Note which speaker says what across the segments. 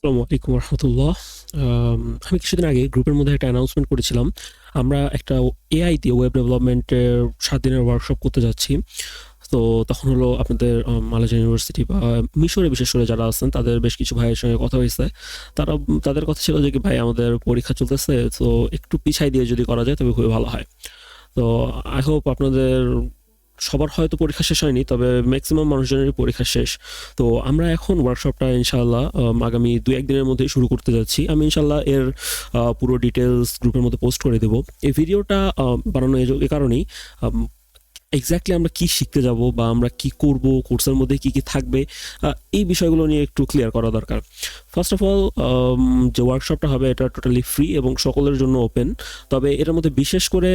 Speaker 1: আসসালামু আলাইকুম রহমতুল্লাহ। আমি কিছুদিন আগে গ্রুপের মধ্যে একটা অ্যানাউন্সমেন্ট করেছিলাম। আমরা একটা এআই দিয়ে ওয়েব ডেভেলপমেন্টের 7 দিনের ওয়ার্কশপ করতে যাচ্ছি। তো তখন হলো আপনাদের মালয়েশিয়া ইউনিভার্সিটি বা মিশরে বিশেষ করে যারা আছেন তাদের বেশ কিছু ভাইয়ের সঙ্গে কথা হয়েছে। তাদের কথা ছিল যে কি ভাই আমাদের পরীক্ষা চলতেছে, তো একটু পিছাই দিয়ে যদি করা যায় তবে খুবই ভালো হয়। তো আই হোপ আপনাদের সবার হয়তো পরীক্ষা শেষ হয়নি, তবে ম্যাক্সিমাম মানুষজনেরই পরীক্ষা শেষ। তো আমরা এখন ওয়ার্কশপটা ইনশাআল্লাহ আগামী 2-1 দিনের মধ্যেই শুরু করতে যাচ্ছি। আমি ইনশাআল্লাহ এর পুরো ডিটেলস গ্রুপের মধ্যে পোস্ট করে দেবো। এই ভিডিওটা বানানো এ কারণেই, এক্স্যাক্টলি আমরা কি শিখতে যাব বা আমরা কি করব, কোর্সের মধ্যে কি কি থাকবে, এই বিষয়গুলো নিয়ে একটু ক্লিয়ার করা দরকার। ফার্স্ট অফ অল, যে ওয়ার্কশপটা হবে এটা টোটালি ফ্রি এবং সকলের জন্য ওপেন। তবে এটার মধ্যে বিশেষ করে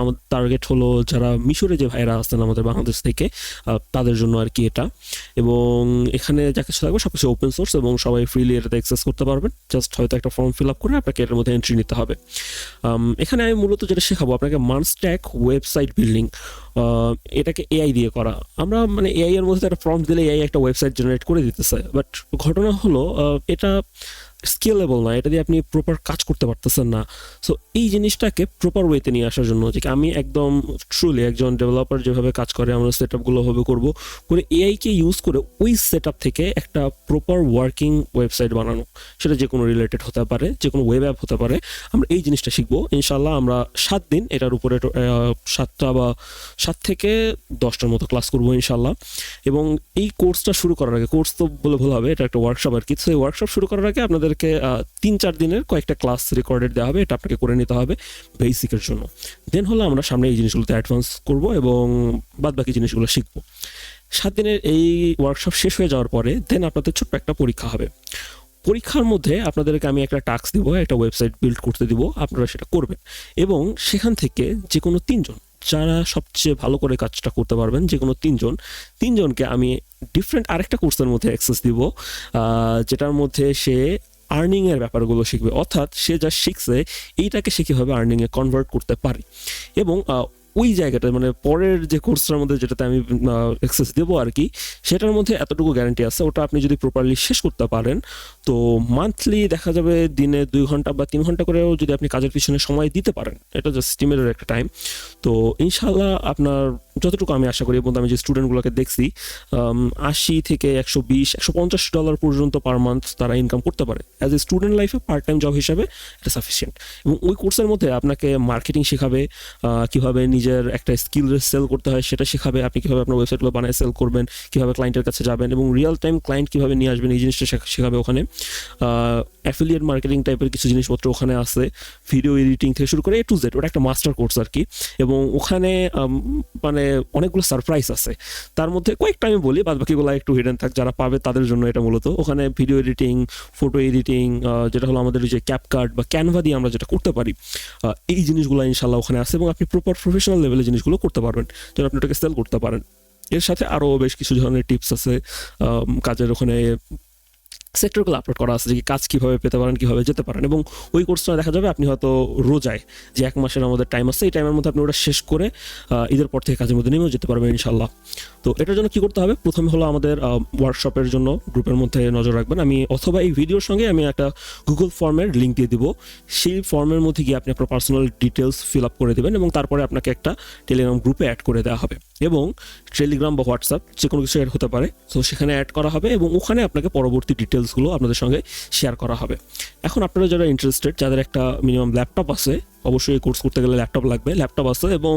Speaker 1: আমাদের টার্গেট হলো যারা মিশরে যে ভাইরা আছেন আমাদের বাংলাদেশ থেকে, তাদের জন্য আর কি এটা। এবং এখানে যা কিছু থাকবে সব কিছু ওপেন সোর্স এবং সবাই ফ্রিলি এটাতে অ্যাক্সেস করতে পারবেন। জাস্ট হয়তো একটা ফর্ম ফিল আপ করে আপনাকে এটার মধ্যে এন্ট্রি নিতে হবে। এখানে আমি মূলত যেটা শেখাবো আপনাকে মানস্ট্যাক ওয়েবসাইট বিল্ডিং, এটাকে এআই দিয়ে করা। আমরা মানে এআই এর মধ্যে একটা প্রম্পট দিলে এআই একটা ওয়েবসাইট জেনারেট করে দিতেছে, বাট ঘটনা হলো এটা স্কেলেবল না, এটা দিয়ে আপনি প্রপার কাজ করতে পারতেছেন না। সো এই জিনিসটাকে প্রপার ওয়েতে নিয়ে আসার জন্য যে আমি একদম ট্রুলি একজন ডেভেলপার যেভাবে কাজ করে আমরা সেট আপগুলো ভাবে করবো, করে এআইকে ইউজ করে ওই সেট আপ থেকে একটা প্রপার ওয়ার্কিং ওয়েবসাইট বানানো। সেটা যে কোনো রিলেটেড হতে পারে, যে কোনো ওয়েব অ্যাপ হতে পারে। আমরা এই জিনিসটা শিখবো ইনশাল্লাহ। আমরা 7 দিন এটার উপরে 7টা বা 7 থেকে 10টার মতো ক্লাস করবো ইনশাল্লাহ। এবং এই কোর্সটা শুরু করার আগে, কোর্স তো বলে ভুল হবে, এটা একটা ওয়ার্কশপ আর কি। তো এই ওয়ার্কশপ শুরু করার আগে আপনাদেরকে 3-4 দিনের কয়েকটা ক্লাস রেকর্ডেড দেওয়া হবে, এটা আপনাকে করে নিতে হবে বেসিকের জন্য। দেন হলো আমরা সামনে এই জিনিসগুলোতে অ্যাডভান্স করব এবং বাদ বাকি জিনিসগুলো শিখবো। 7 দিনের এই ওয়ার্কশপ শেষ হয়ে যাওয়ার পরে দেন আপনাদের ছোট্ট একটা পরীক্ষা হবে। পরীক্ষার মধ্যে আপনাদেরকে আমি একটা টাস্ক দিব, একটা ওয়েবসাইট বিল্ড করতে দিব, আপনারা সেটা করবেন। এবং সেখান থেকে যে কোনো 3জন যারা সবচেয়ে ভালো করে কাজটা করতে পারবেন, যে কোনো তিনজনকে আমি ডিফারেন্ট আরেকটা কোর্সের মধ্যে অ্যাক্সেস দিব, যেটার মধ্যে সে আর্নিংয়ের ব্যাপারগুলো শিখবে। অর্থাৎ সে যা শিখছে এইটাকে সে কীভাবে আর্নিংয়ে কনভার্ট করতে পারে। এবং ওই জায়গাটা মানে পরের যে কোর্সটার মধ্যে যেটাতে আমি অ্যাক্সেস দেবো আর কি, সেটার মধ্যে এতটুকু গ্যারান্টি আছে, ওটা আপনি যদি প্রপারলি শেষ করতে পারেন তো মান্থলি দেখা যাবে দিনে 2 ঘন্টা বা 3 ঘন্টা করেও যদি আপনি কাজের পিছনে সময় দিতে পারেন, এটা জাস্ট টিমের একটা টাইম। তো ইনশাল্লাহ আপনার যতটুকু আমি আশা করি, এবং আমি যে স্টুডেন্টগুলোকে দেখছি 80 থেকে 120-150 ডলার পর্যন্ত পার মান্থ তারা ইনকাম করতে পারে অ্যাজ এ স্টুডেন্ট লাইফে পার্ট টাইম জব হিসাবে। এটা সাফিসিয়েন্ট। এবং ওই কোর্সের মধ্যে আপনাকে মার্কেটিং শেখাবে, কীভাবে নিজের একটা স্কিল সেল করতে হয় সেটা শেখাবে, আপনি কীভাবে আপনার ওয়েবসাইটগুলো বানায় সেল করবেন, কীভাবে ক্লায়েন্টের কাছে যাবেন এবং রিয়েল টাইম ক্লায়েন্ট কীভাবে নিয়ে আসবেন এই জিনিসটা শেখাবে ওখানে। অ্যাফিলিয়েট মার্কেটিং টাইপের কিছু জিনিসপত্র ওখানে আছে, ভিডিও এডিটিং থেকে শুরু করে A to Z। ওটা একটা মাস্টার কোর্স আর কি। এবং ওখানে মানে অনেকগুলো সারপ্রাইজ আছে, তার মধ্যে কয়েকটা আমি বলি, বাদ বাকিগুলো একটু হিডেন থাক, যারা পাবে তাদের জন্য এটা মূলত। ওখানে ভিডিও এডিটিং, ফটো এডিটিং, যেটা হলো আমাদের যে ক্যাপকাট বা ক্যানভা দিয়ে আমরা যেটা করতে পারি, এই জিনিসগুলো ইনশাল্লাহ ওখানে আছে। এবং আপনি প্রপার প্রফেশনাল লেভেলে জিনিসগুলো করতে পারবেন, যেন আপনি ওটাকে সেল করতে পারেন। এর সাথে আরও বেশ কিছু ধরনের টিপস আছে, কাজের ওখানে সেক্টরগুলো আপলোড করা আছে, যে কাজ কীভাবে পেতে পারেন, কীভাবে যেতে পারেন। এবং ওই কোর্সটা দেখা যাবে আপনি হয়তো রোজায় যে 1 মাসের আমাদের টাইম আছে, এই টাইমের মধ্যে আপনি ওটা শেষ করে ঈদের পর থেকে কাজের মধ্যে নেমেও যেতে পারবেন ইনশাল্লাহ। তো এটার জন্য কী করতে হবে, প্রথমে হলো আমাদের ওয়ার্কশপের জন্য গ্রুপের মধ্যে নজর রাখবেন। আমি অথবা এই ভিডিওর সঙ্গে আমি একটা গুগল ফর্মের লিঙ্ক দিয়ে দিব, সেই ফর্মের মধ্যে গিয়ে আপনি আপনার পার্সোনাল ডিটেলস ফিল আপ করে দেবেন এবং তারপরে আপনাকে একটা টেলিগ্রাম গ্রুপে অ্যাড করে দেওয়া হবে। এবং টেলিগ্রাম বা হোয়াটসঅ্যাপ যে কোনো কিছু অ্যাড হতে পারে, তো সেখানে অ্যাড করা হবে এবং ওখানে আপনাকে পরবর্তী ডিটেলসগুলো আপনাদের সঙ্গে শেয়ার করা হবে। এখন আপনারা যারা ইন্টারেস্টেড, যাদের একটা মিনিমাম ল্যাপটপ আছে, অবশ্যই কোর্স করতে গেলে ল্যাপটপ লাগবে, ল্যাপটপ আছে এবং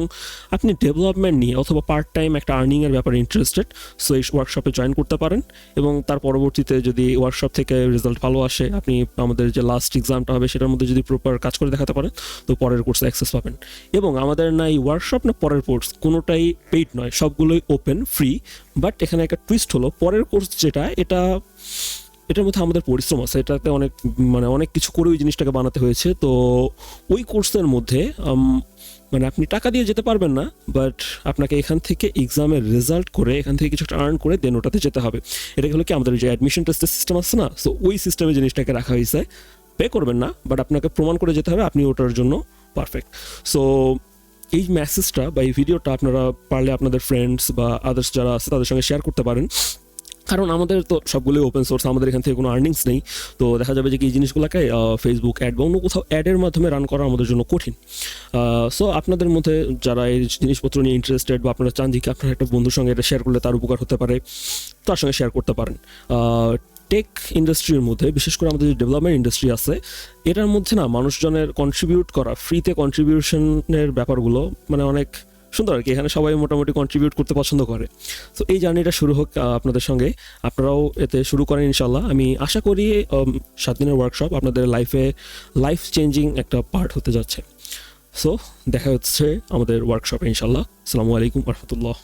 Speaker 1: আপনি ডেভেলপমেন্ট নিয়ে অথবা পার্ট টাইম একটা আর্নিংয়ের ব্যাপারে ইন্টারেস্টেড, সো এই ওয়ার্কশপে জয়েন করতে পারেন। এবং তার পরবর্তীতে যদি ওয়ার্কশপ থেকে রেজাল্ট ভালো আসে, আপনি আমাদের যে লাস্ট এক্সামটা হবে সেটার মধ্যে যদি প্রপার কাজ করে দেখাতে পারেন, তো পরের কোর্সে অ্যাক্সেস পাবেন। এবং আমাদের না এই ওয়ার্কশপ না পরের কোর্স কোনোটাই পেইড নয়, সবগুলোই ওপেন ফ্রি। বাট এখানে একটা টুইস্ট হলো, পরের কোর্স যেটা, এটার মধ্যে আমাদের পরিশ্রম আছে, এটাতে অনেক কিছু করে ওই জিনিসটাকে বানাতে হয়েছে। তো ওই কোর্সের মধ্যে মানে আপনি টাকা দিয়ে যেতে পারবেন না, বাট আপনাকে এখান থেকে এক্সামের রেজাল্ট করে এখান থেকে কিছু একটা আর্ন করে দেন ওটাতে যেতে হবে। এটা হলো কি আমাদের যে অ্যাডমিশন টেস্টের সিস্টেম আছে না, সো ওই সিস্টেমে জিনিসটাকে রাখা হয়েছে। পে করবেন না, বাট আপনাকে প্রমাণ করে যেতে হবে আপনি ওটার জন্য পারফেক্ট। সো এই মেসেজটা বা এই ভিডিওটা আপনারা পারলে আপনাদের ফ্রেন্ডস বা আদার্স যারা আছে তাদের সঙ্গে শেয়ার করতে পারেন। কারণ আমাদের তো সবগুলোই ওপেন সোর্স, আমাদের এখান থেকে কোনো আর্নিংস নেই। তো দেখা যাবে যে কি এই জিনিসগুলোকে ফেসবুক অ্যাড বা অন্য কোথাও অ্যাডের মাধ্যমে রান করা আমাদের জন্য কঠিন। সো আপনাদের মধ্যে যারা এই জিনিসপত্র নিয়ে ইন্টারেস্টেড বা আপনারা চান যে কি আপনার একটা বন্ধুর সঙ্গে এটা শেয়ার করলে তার উপকার হতে পারে, তার সঙ্গে শেয়ার করতে পারেন। টেক ইন্ডাস্ট্রির মধ্যে বিশেষ করে আমাদের যে ডেভেলপমেন্ট ইন্ডাস্ট্রি আছে, এটার মধ্যে না মানুষজনের কন্ট্রিবিউট করা, ফ্রিতে কন্ট্রিবিউশনের ব্যাপারগুলো মানে অনেক সুন্দর আর কি। এখানে সবাই মোটামুটি কন্ট্রিবিউট করতে পছন্দ করে। তো এই জার্নিটা শুরু হোক আপনাদের সঙ্গে, আপনারাও এতে শুরু করেন ইনশাল্লাহ। আমি আশা করি 7 দিনের ওয়ার্কশপ আপনাদের লাইফ চেঞ্জিং একটা পার্ট হতে যাচ্ছে। সো দেখা হচ্ছে আমাদের ওয়ার্কশপে ইনশাল্লাহ। আসসালামু আলাইকুম রহমতুল্লাহ।